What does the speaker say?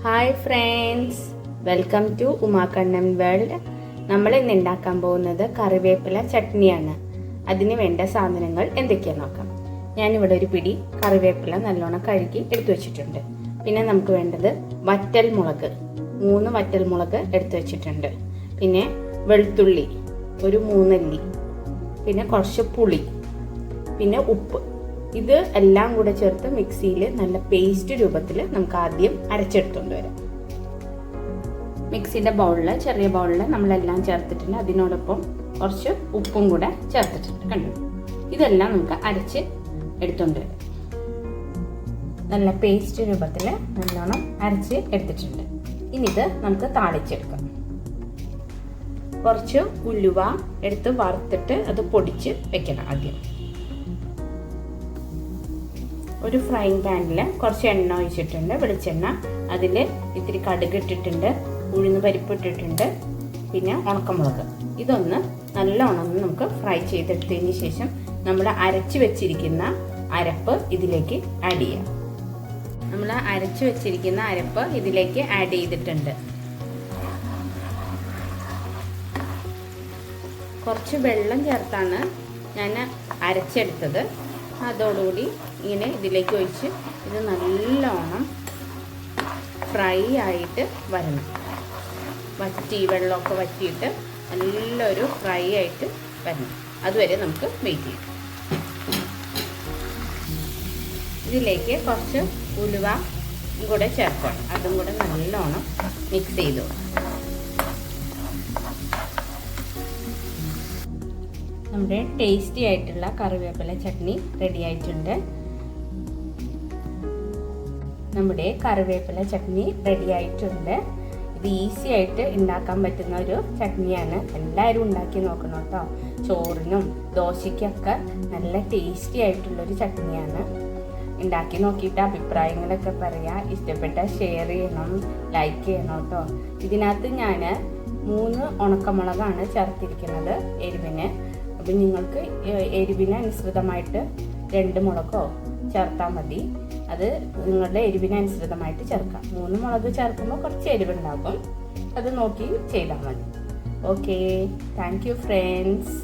Hi friends, welcome to Umakannan world. നമ്മൾ ഇന്ന് ഉണ്ടാക്കാൻ പോകുന്നത് കറിവേപ്പില ചട്നിയാണ്. അതിന് വേണ്ട സാധനങ്ങൾ എന്തൊക്കെയാണെന്ന് നോക്കാം. ഞാനിവിടെ ഒരു പിടി കറിവേപ്പില നല്ലോണം കഴുകി എടുത്തു വെച്ചിട്ടുണ്ട്. പിന്നെ നമുക്ക് വേണ്ടത് വറ്റൽമുളക്, 3 വറ്റൽമുളക് എടുത്തു വെച്ചിട്ടുണ്ട്. പിന്നെ വെളുത്തുള്ളി ഒരു 3 അല്ലി, പിന്നെ കുറച്ച് പുളി, പിന്നെ ഉപ്പ്. ഇത് എല്ലാം കൂടെ ചേർത്ത് മിക്സിയിൽ നല്ല പേസ്റ്റ് രൂപത്തിൽ നമുക്ക് ആദ്യം അരച്ചെടുത്തുകൊണ്ട് വരാം. മിക്സിയുടെ ബൗളിൽ, ചെറിയ ബൗളിൽ നമ്മളെല്ലാം ചേർത്തിട്ടുണ്ട്. അതിനോടൊപ്പം കുറച്ച് ഉപ്പും കൂടെ ചേർത്തിട്ടുണ്ട്. കണ്ടു, ഇതെല്ലാം നമുക്ക് അരച്ച് എടുത്തുകൊണ്ട് വരാം. നല്ല പേസ്റ്റ് രൂപത്തിൽ നല്ലോണം അരച്ച് എടുത്തിട്ടുണ്ട്. ഇനി ഇത് നമുക്ക് താളിച്ചെടുക്കാം. കുറച്ച് ഉലുവ എടുത്ത് വറുത്തിട്ട് അത് പൊടിച്ച് വെക്കണം. ആദ്യം ഒരു ഫ്രൈങ് പാനിൽ കുറച്ച് എണ്ണ ഒഴിച്ചിട്ടുണ്ട്, വെളിച്ചെണ്ണ. അതിൽ ഇത്തിരി കടുക് ഇട്ടിട്ടുണ്ട്, ഉഴുന്ന് പരിപ്പ് ഇട്ടിട്ടുണ്ട്, പിന്നെ ഉണക്കമുളക്. ഇതൊന്ന് നല്ലോണം നമുക്ക് ഫ്രൈ ചെയ്തെടുത്തതിന് ശേഷം നമ്മൾ അരച്ച് വെച്ചിരിക്കുന്ന അരപ്പ് ഇതിലേക്ക് ആഡ് ചെയ്യാം. നമ്മൾ അരച്ച് വെച്ചിരിക്കുന്ന അരപ്പ് ഇതിലേക്ക് ആഡ് ചെയ്തിട്ടുണ്ട്. കുറച്ച് വെള്ളം ചേർത്താണ് ഞാൻ അരച്ചെടുത്തത്. അതോടുകൂടി ഇങ്ങനെ ഇതിലേക്ക് ഒഴിച്ച് ഇത് നല്ലോണം ഫ്രൈ ആയിട്ട് വരണം. വെള്ളമൊക്കെ വറ്റിയിട്ട് നല്ലൊരു ഫ്രൈ ആയിട്ട് വരണം. അതുവരെ നമുക്ക് വെയിറ്റ് ചെയ്യാം. ഇതിലേക്ക് കുറച്ച് ഉലുവ കൂടെ ചേർക്കണം. അതും കൂടെ നല്ലോണം മിക്സ് ചെയ്തു. നമ്മുടെ ടേസ്റ്റി ആയിട്ടുള്ള കറിവേപ്പില ചട്നി റെഡി ആയിട്ടുണ്ട്. നമ്മുടെ കറിവേപ്പില ചട്നി റെഡി ആയിട്ടുണ്ട്. ഇത് ഈസി ആയിട്ട് ഉണ്ടാക്കാൻ പറ്റുന്ന ഒരു ചട്നിയാണ്. എല്ലാവരും ഉണ്ടാക്കി നോക്കണം കേട്ടോ. ചോറിനും ദോശയ്ക്കൊക്കെ നല്ല ടേസ്റ്റി ആയിട്ടുള്ളൊരു ചട്നിയാണ്. ഉണ്ടാക്കി നോക്കിയിട്ട് അഭിപ്രായങ്ങളൊക്കെ പറയാം. ഇഷ്ടപ്പെട്ട ഷെയർ ചെയ്യണം, ലൈക്ക് ചെയ്യണം കേട്ടോ. ഇതിനകത്ത് ഞാൻ 3 ഉണക്കമുളകാണ് ചേർത്തിരിക്കുന്നത് എരിവിന്. അപ്പം നിങ്ങൾക്ക് എരിവിനനുസൃതമായിട്ട് 2 മുളകോ ചേർത്താൽ മതി. അത് നിങ്ങളുടെ എരിവിനനുസൃതമായിട്ട് ചേർക്കാം. 3 മുളക് ചേർക്കുമ്പോൾ കുറച്ച് എരിവുണ്ടാകും. അത് നോക്കി ചെയ്താൽ മതി. Okay, thank you friends.